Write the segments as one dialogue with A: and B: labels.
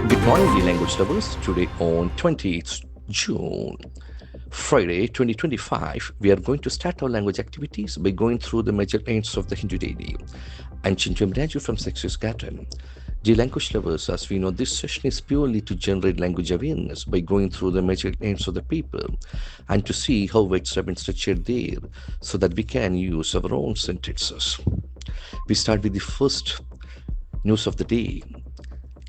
A: Good morning, dear language lovers. Today on 20th June, Friday 2025, we are going to start our language activities by going through the major aims of the Hindu daily. I'm Chintu M. Raju from Success Garten. Dear language lovers, as we know, this session is purely to generate language awareness by going through the major aims of the people and to see how words have been structured there so that we can use our own sentences. We start with the first news of the day.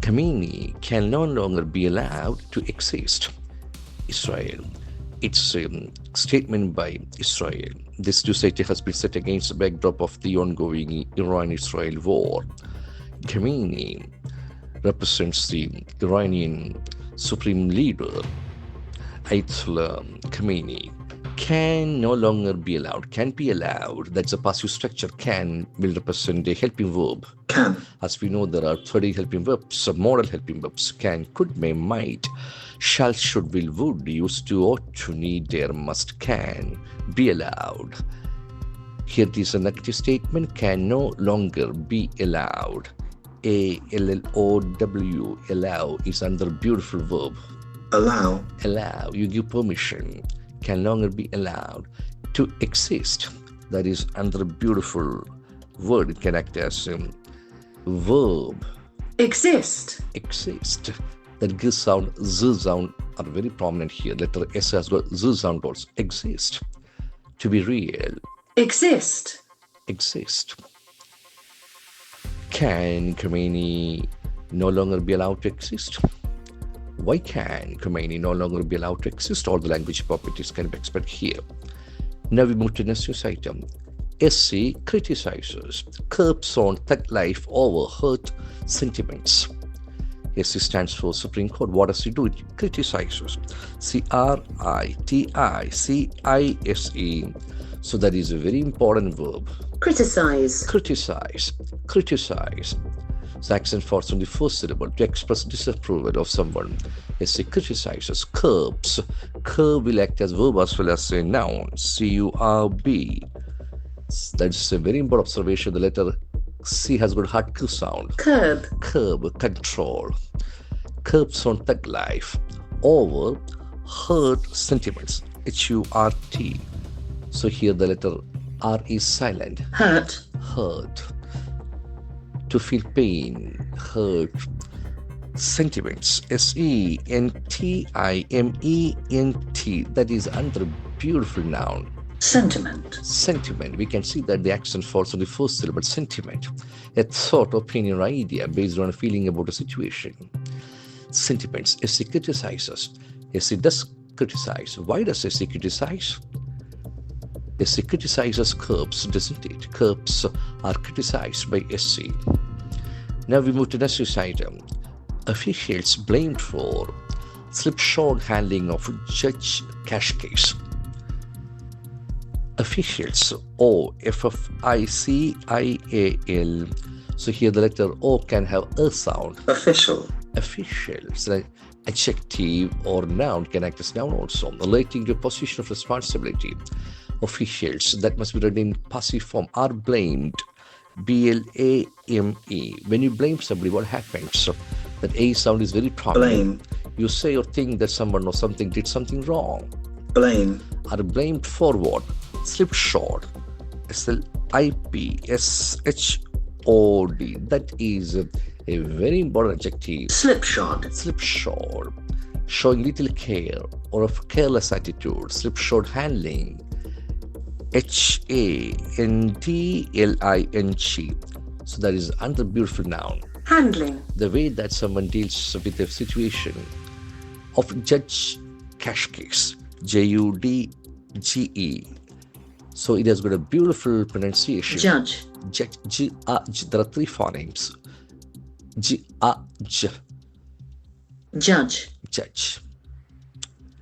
A: Khamenei can no longer be allowed to exist. Israel. It's a statement by Israel. This Tuesday has been set against the backdrop of the ongoing Iran-Israel war. Khamenei represents the Iranian supreme leader, Ayatollah Khamenei, can no longer be allowed, can be allowed. That's a passive structure. Can will represent a helping verb.
B: Can.
A: As we know, there are 30 helping verbs, modal helping verbs. Can, could, may, might, shall, should, will, would, used to, ought to, need, dare, must, can be allowed. Here it is a negative statement. Can no longer be allowed. A-L-L-O-W, allow is another beautiful verb.
B: Allow.
A: Allow, you give permission. Can longer be allowed to exist. That is another beautiful word. It can act as a verb.
B: Exist.
A: Exist. That G sound, Z sound are very prominent here. Letter S has got Z sound also. Exist. To be real.
B: Exist.
A: Exist. Can Khamenei no longer be allowed to exist? Why can Khamenei no longer be allowed to exist? All the language properties can be expected here. Now we move to the next news item. SC criticizes curbs on thug life over hurt sentiments. SC stands for Supreme Court. What does it do? It criticizes. C-R-I-T-I-C-I-S-E. So that is a very important verb.
B: Criticize.
A: Criticize. Criticize. The accent falls on the first syllable to express disapproval of someone. SC criticizes. Curbs. Curb will act as verb as well as a noun. C-U-R-B. That's a very important observation. The letter C has got hard Q sound.
B: Curb.
A: Curb, control. Curbs on thug life over hurt sentiments. H-U-R-T. So here the letter R is silent.
B: Hurt.
A: Hurt. To feel pain, hurt. Sentiments. S-E-N-T-I-M-E-N-T. That is another beautiful noun.
B: Sentiment.
A: Sentiment. We can see that the accent falls on the first syllable. Sentiment. A thought, opinion, or idea based on a feeling about a situation. Sentiments. S-E criticizes. S-E does criticize. Why does S-E criticize? SC criticizes curbs, doesn't it? Curbs are criticized by SC. Now we move to the next item. Officials blamed for slipshod handling of Judge Cash case. Officials, O-F-F-I-C-I-A-L. So here the letter O can have a sound.
B: Official.
A: Officials, like adjective or noun can act as noun also, relating to a position of responsibility. Officials, that must be read in passive form, are blamed. B-L-A-M-E. When you blame somebody, what happens? That A sound is very prominent.
B: Blame.
A: You say or think that someone or something did something wrong.
B: Blame.
A: Are blamed for what? Slipshod. S-L-I-P-S-H-O-D. That is a very important adjective.
B: Slipshod.
A: Slipshod. Showing little care or of careless attitude. Slipshod handling. H-A-N-D-L-I-N-G. So that is another beautiful noun.
B: Handling.
A: The way that someone deals with a situation of Judge Cash case. J-U-D-G-E. So it has got a beautiful pronunciation.
B: Judge.
A: Judge. G-A-J. There are three phonemes. G-A-J.
B: Judge.
A: Judge.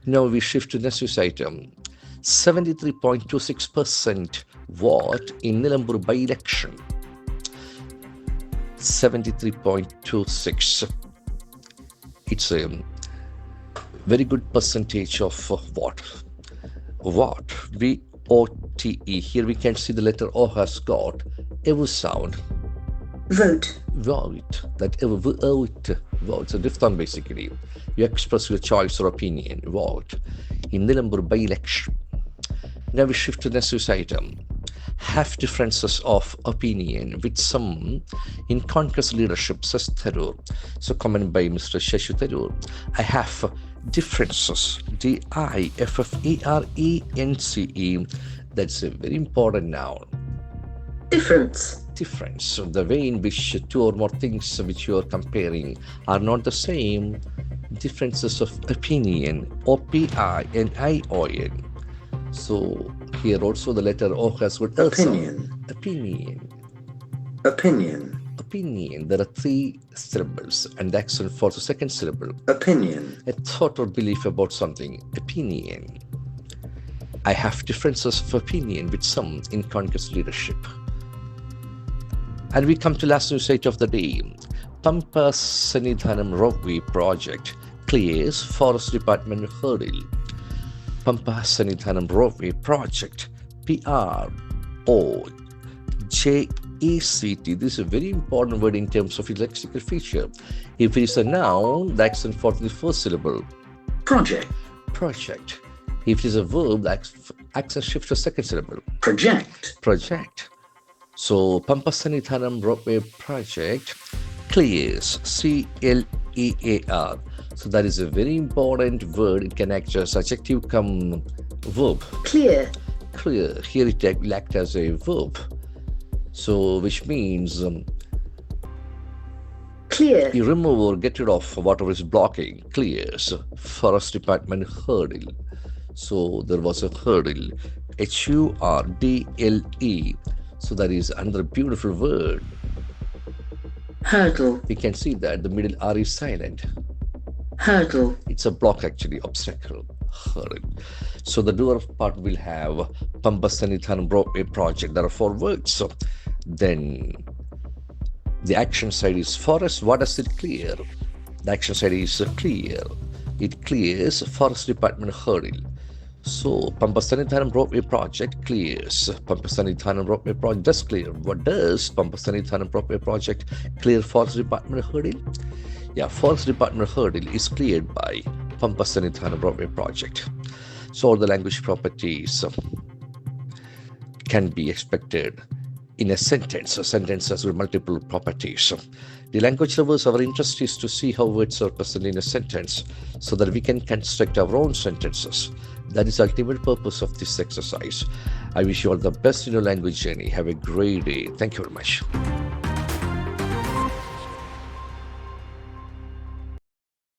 A: Now we shift to the next news item. 73.26% vote in Nilambur by-election. 73.26. It's a very good percentage of what? What? V-O-T-E. Here we can see the letter O has got a sound.
B: Vote.
A: vote, that vote, vote. So diphthong basically. You express your choice or opinion, vote. In the number by election. Now we shift to the next item. Have differences of opinion with some in Congress leadership, says Tharoor. So comment by Mr. Shashi Tharoor. I have differences, diffference. That's a very important noun.
B: Difference.
A: Difference. So the way in which two or more things which you are comparing are not the same. Differences of opinion, OPINION. So here also the letter O has got
B: Opinion.
A: Opinion.
B: Opinion.
A: Opinion. There are three syllables and the accent for the second syllable.
B: Opinion.
A: A thought or belief about something. Opinion. I have differences of opinion with some in Congress leadership. And we come to last news site of the day. Pampa Sanidhanam Roadway project clears Forest Department hurdle. Pampa Sanidhanam Roadway project, PROJACT. This is a very important word in terms of its lexical feature. If it is a noun, the accent for the first syllable.
B: Project.
A: Project. If it is a verb, the accent shifts to second syllable.
B: Project.
A: Project. So Pampa Sanidhanam Roadway project clears, CLEAR. So that is a very important word. It can act as adjective come verb.
B: Clear.
A: Clear. Here it will act as a verb. So which means
B: Clear.
A: you remove or get rid of whatever is blocking. Clears. Forest Department hurdle. So there was a hurdle. HURDLE. So that is another beautiful word.
B: Hurdle.
A: We can see that the middle R is silent.
B: Hurdle.
A: It's a block actually, obstacle, hurdle. So the doer part will have Pampa Sanidhanam Roadway project. There are four words. So then the action side is forest. What does it clear? The action side is clear. It clears Forest Department hurdle. So Pampa Sanidhanam Roadway project clears. Pampa Sanidhanam Roadway project does clear. What does Pampa Sanidhanam Roadway project clear Forest Department hurdle? Yeah, Forest Department hurdle is cleared by Pampa Sanidhanam Roadway project. So all the language properties can be expected in a sentence. A sentence has multiple properties. The language lovers, our interest is to see how words are present in a sentence so that we can construct our own sentences. That is the ultimate purpose of this exercise. I wish you all the best in your language journey. Have a great day. Thank you very much.